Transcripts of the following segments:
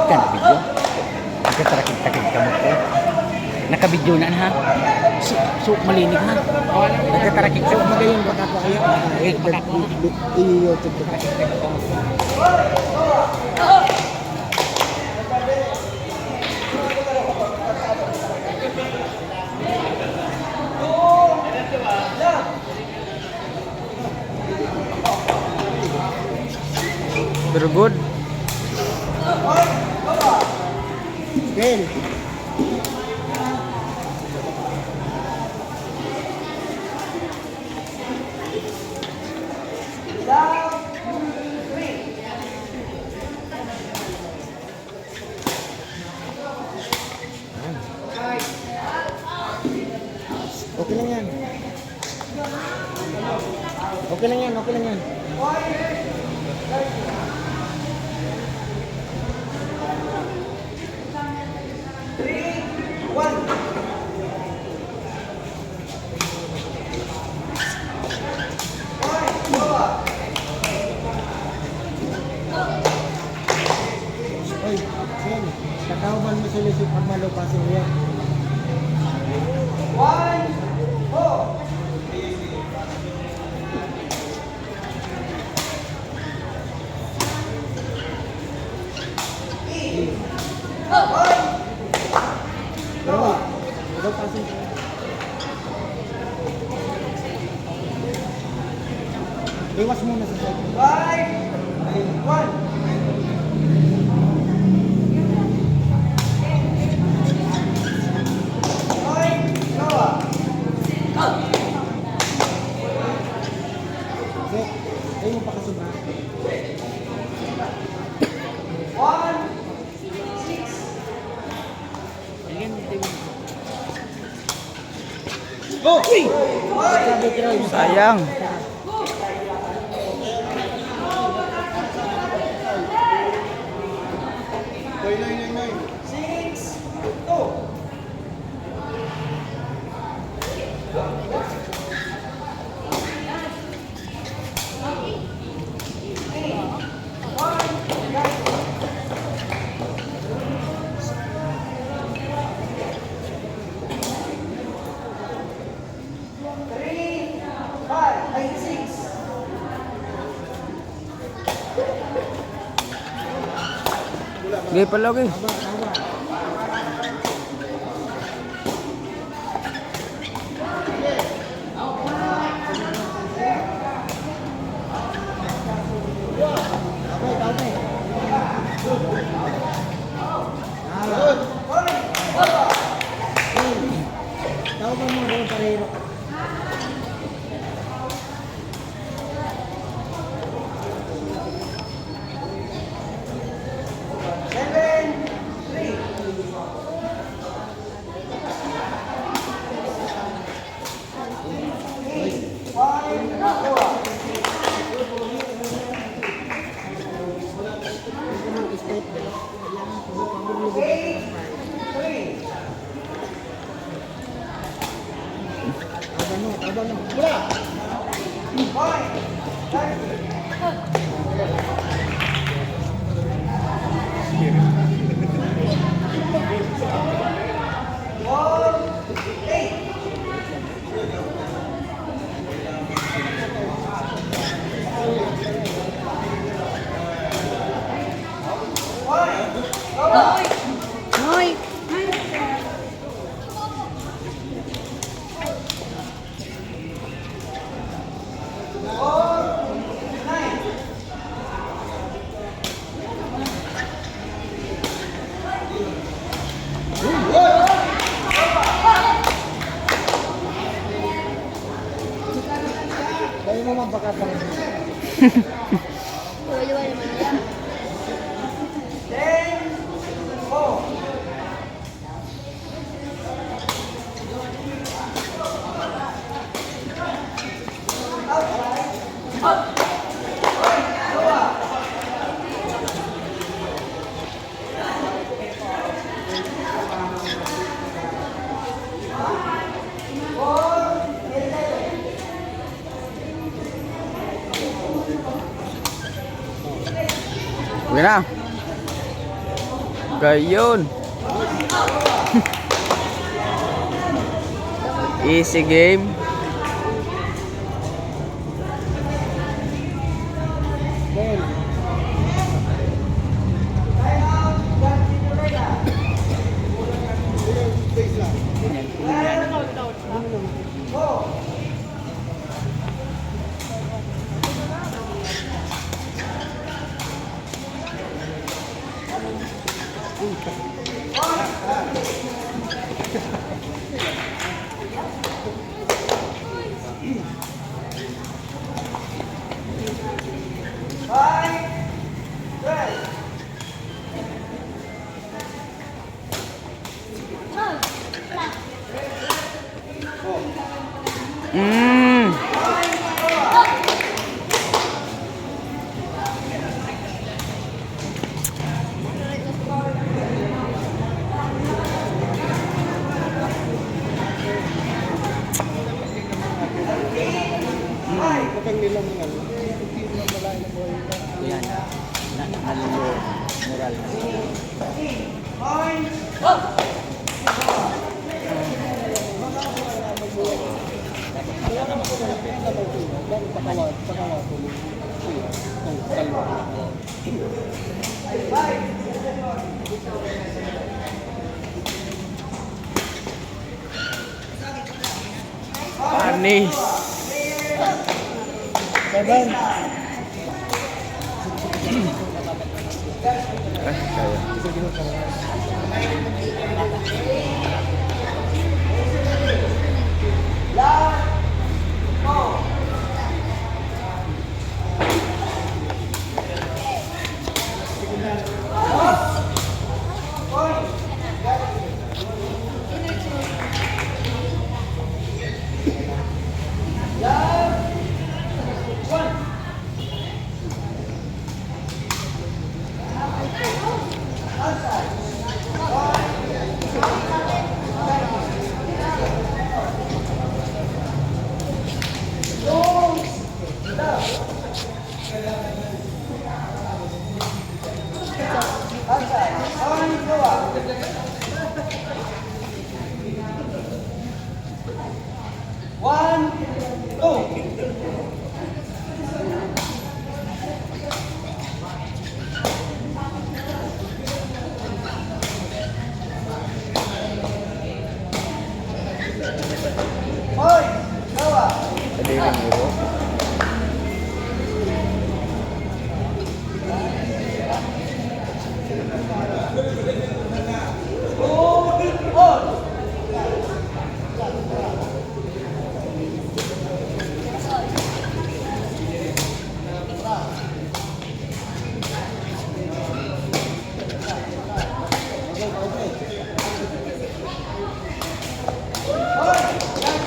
ka na video. Nagkatarakit-takit ka mo ko. Nakabidyo na ha. So malinig ha. Nagkatarakit ka. Magayon baka po kayo. I-YouTube ko. Very good. Ken. Okay lang yan. Okay lang yan, okay lang yan. Oy, Ken, katawaban mo sila si pagmalupasin niya. 1, 4. Iwas muna sa second. 5, 1. Ay mo pa kasubra. 1, 6. Oh! Sayang. Gay pala gay. Tawagan mo ng parero. Kaya mo mapakatang. Uwi na. Gayon. Easy game. Ben. Mm. Kapag nilang ano, hindi mo malayo na buhay ka. Yan. Nalilo. Moral. Panis. Ben. Kadiring iro.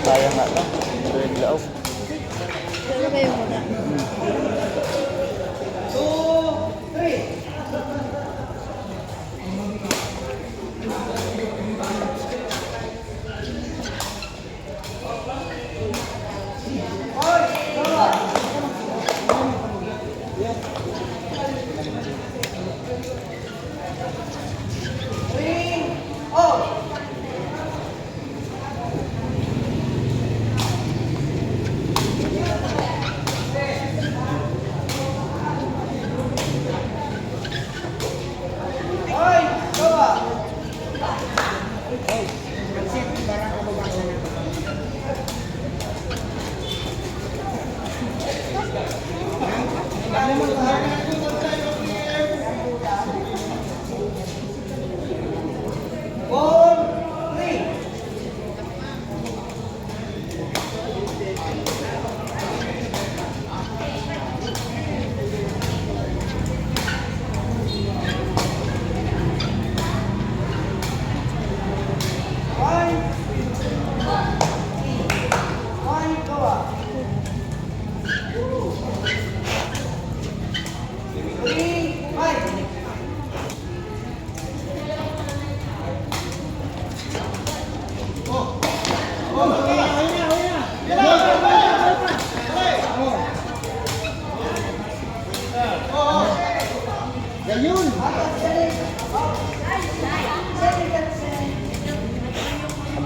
Sayang nga lang. Red laog. Ano kayo muna?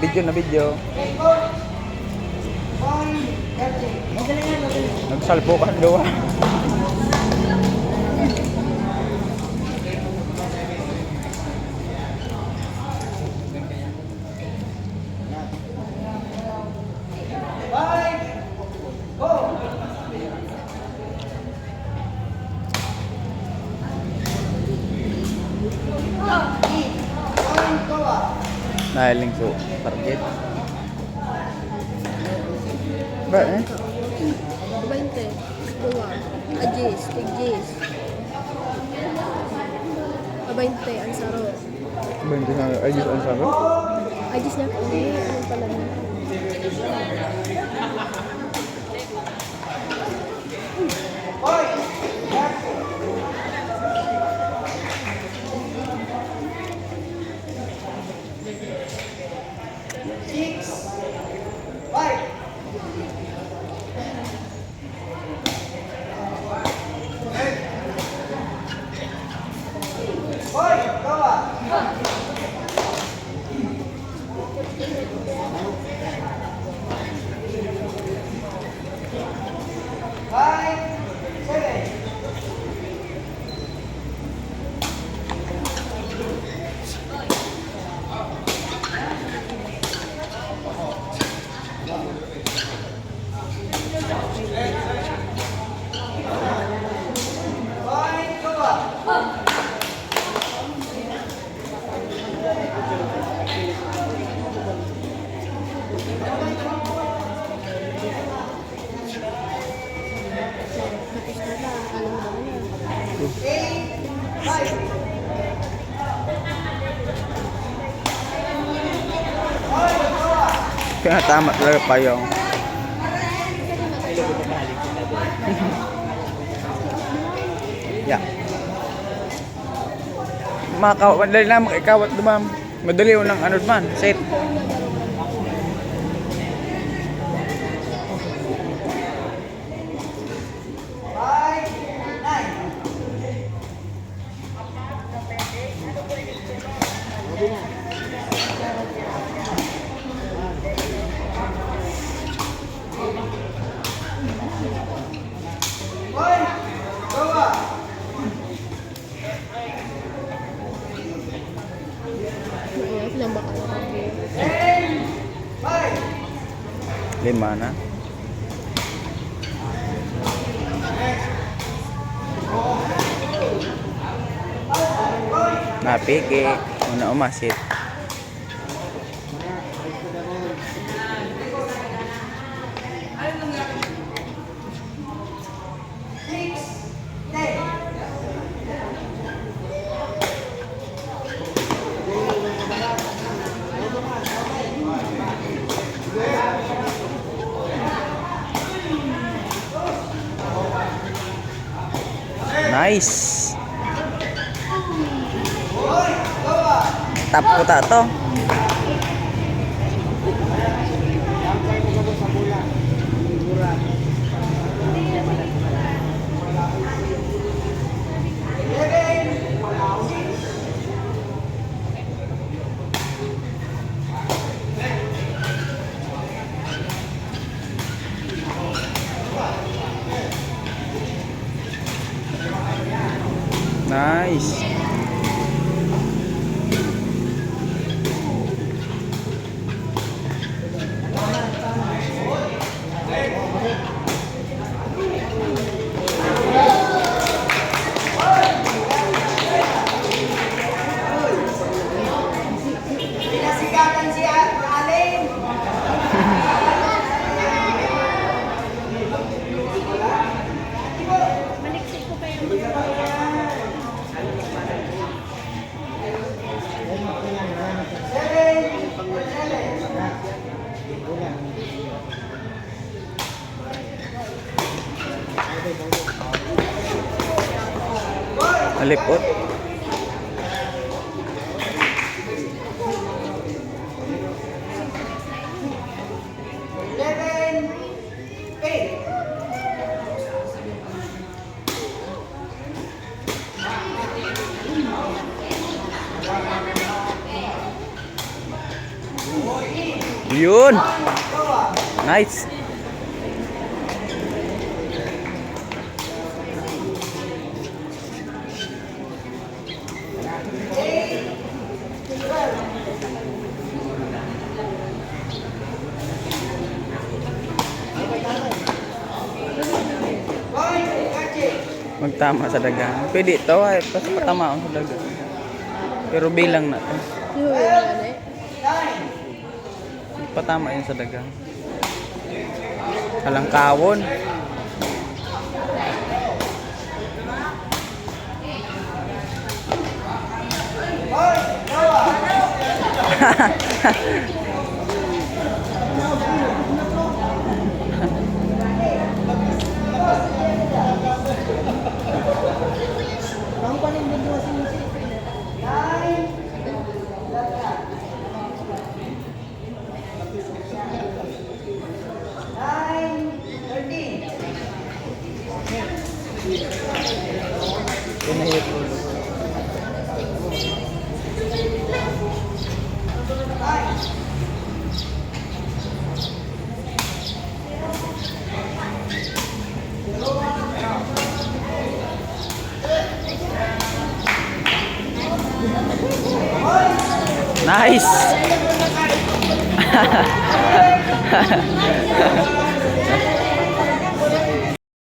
Na video. Nagsalpukan doon. Nahiling ko target. Ba eh? 20. Dua. Ajis. Tigjis. 20. Ang saro. 20 na ayos ang sabi. Ajis niya po. Anong pala niya? Kaya tama talaga pa yung yeah. Madali na makikawat dumam. Madali yun ng ano man, set. Ilang ba kayo? 5 na. Napiki, una umasit. Nice. Tap ko ta to. Nice. Pinasigatan si Alin. Maliksik ko pa yung Malipot. Yun. Nice. Magtama sa daga. Pwede ito ay patama ako sa daga. Pero bilang na to. Yung ano eh. Patama yun sa daga. Halangkawon. Ang paling video sinisip. Nice.